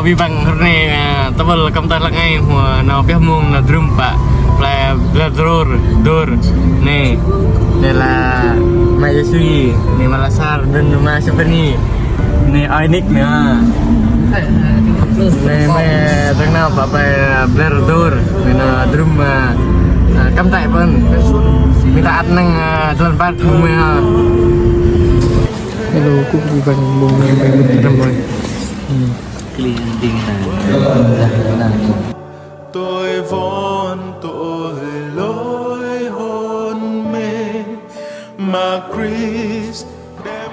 vì bằng hôm nay ta bol công ta là ngay mà nó biết mông là drum pak là dor nih đây là Mayasui nih Malasar dan rumah Seveni nih Oinik nữa nih mẹ thằng nào bảo phải Blair Dor nó drum cắm tại bên minta ăn năng tuần phát không mẹ hello cũng vì bằng mông mình drum rồi cleaning là tôi vốn tội lỗi hôn mê mà Chris đem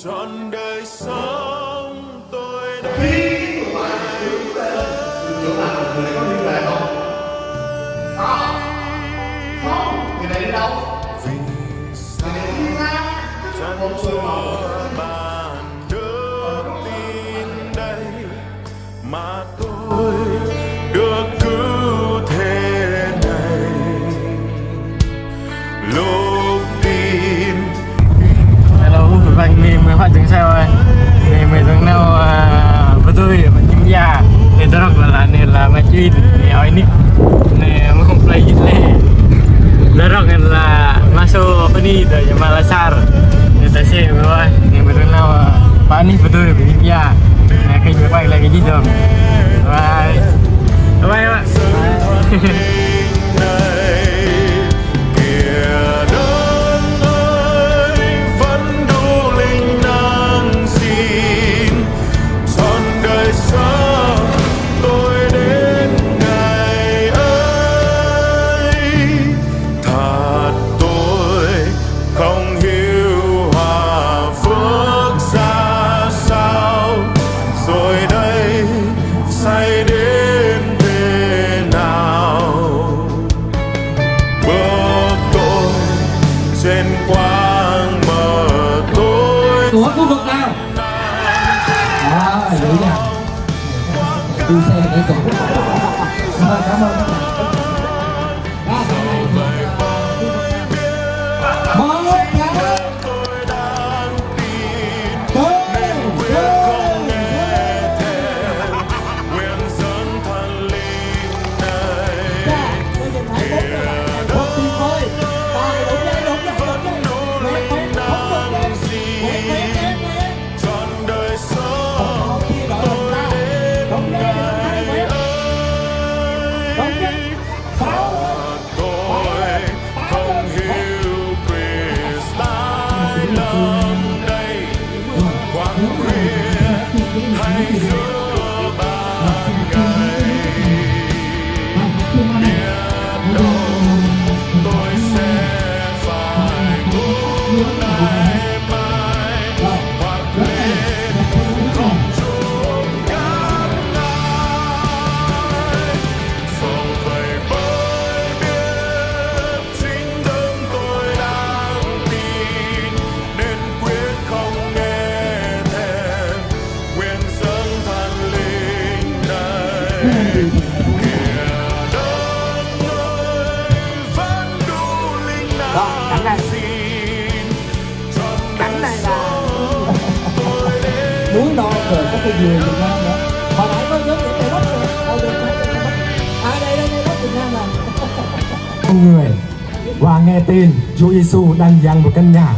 trọn đời sống tôi đã vì sao chân chúa ban được tin đây mà tôi được cứu thế này lúc tin hello vâng mình mới phát chứng sao ơi thì mình đang nào với tôi mình chim già nên tôi là nên là mà chuyên thì hỏi nick nên mà không play gì thế đó là masuk apa nih dari Malasar kita sih bawah yang berenang panik betul ya nah kayak gue pakai lagi gitu bye bye bye của khu vực nào giữ nha đua xe để tổ cảm ơn các bạn cảnh này là núi non rồi có cái vườn Việt Nam nữa hồi nãy có nhớ những cây bắp rồi đây bắp Việt Nam này con người và nghe tin Chúa Giêsu đang dành một căn nhà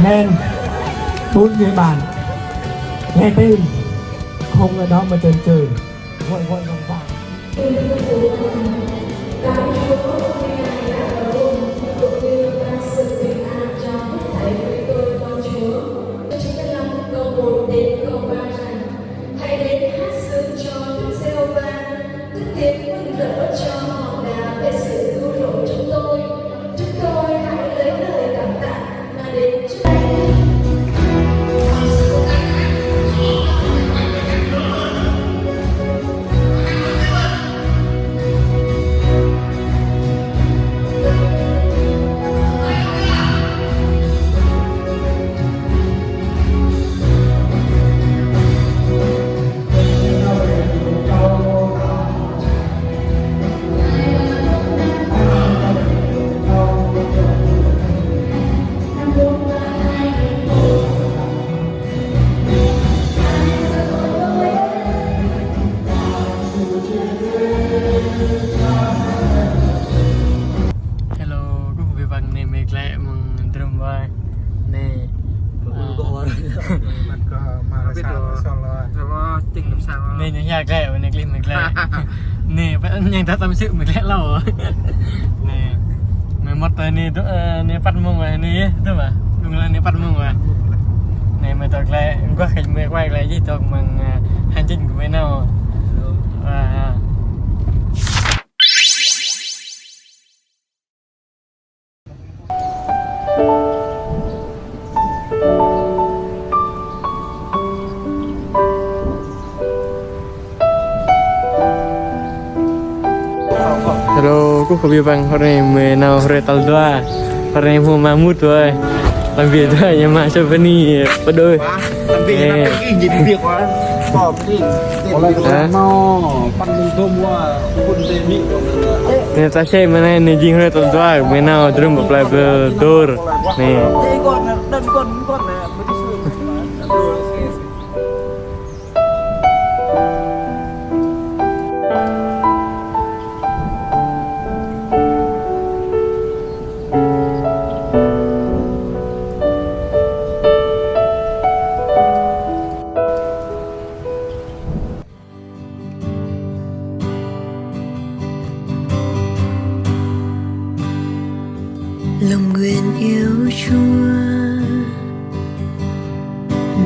nên 4 người bạn nghe tin không ở đó mà chần chừ vội vàng hãy đến hát sướng cho Đức Giê-hô-va, thức tiếng mừng rỡ cho họ đã về sự cứu rỗi chúng tôi. Chúng tôi hãy lấy lời cảm tạ mà đến trước Anh. Nè những nhà ghẹ và nè klim mình lẹ. Nè phải nhanh ta tâm sự mình lẹ lâu. Nè mình mất tới nè nè bắt mông rồi nè đúng không? Đúng là nè bắt mông rồi. Nè mình thật lẹ quá khinh mình quay lại gì thôi mình hành trình của mình nào. Hello, cô có biết bằng hôm nay mình nào hồi tàu doa, hôm nay mua mamut rồi, làm việc thôi nhưng mà sao vẫn đi bắt đôi. Làm việc là cái gì việc quá, bỏ đi. Có lại nó bắt mình thôm qua quân đề mỹ của mình. Nè ta xem mà này nè riêng hồi tàu doa, mình nào terus một play berdor, nè. Thế con đơn con này mới đi lòng nguyện yêu Chúa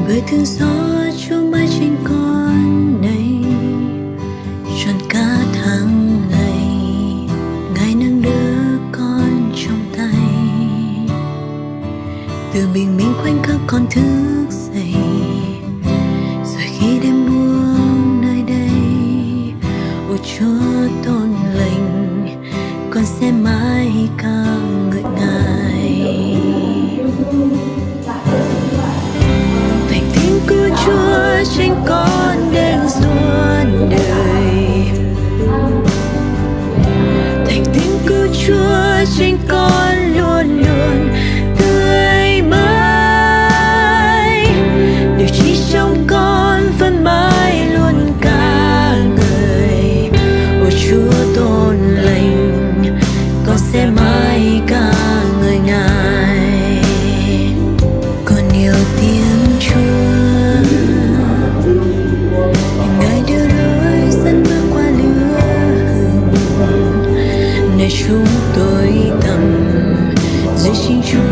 bởi thương xót Chúa mãi trên con này trọn cả tháng ngày Ngài nâng đỡ con trong tay từ bình minh khoảnh khắc con thức dậy rồi khi đêm buông nơi đây ôi Chúa tôn lành con sẽ mãi ca ngợi Ngài. Thành tiếng của Chúa trên con đến suốt đời. Thành tiếng của Chúa trên con luôn luôn tươi mới. Điều chỉ trong con vẫn mãi luôn ca ngợi. Ôi Chúa tôn lành con sẽ mãi ca ngợi Ngài. Con yêu tiếng Chúa, Ngài đưa lối dẫn bước qua lửa hừng, nơi chúng tôi tầm dưới chính Chúa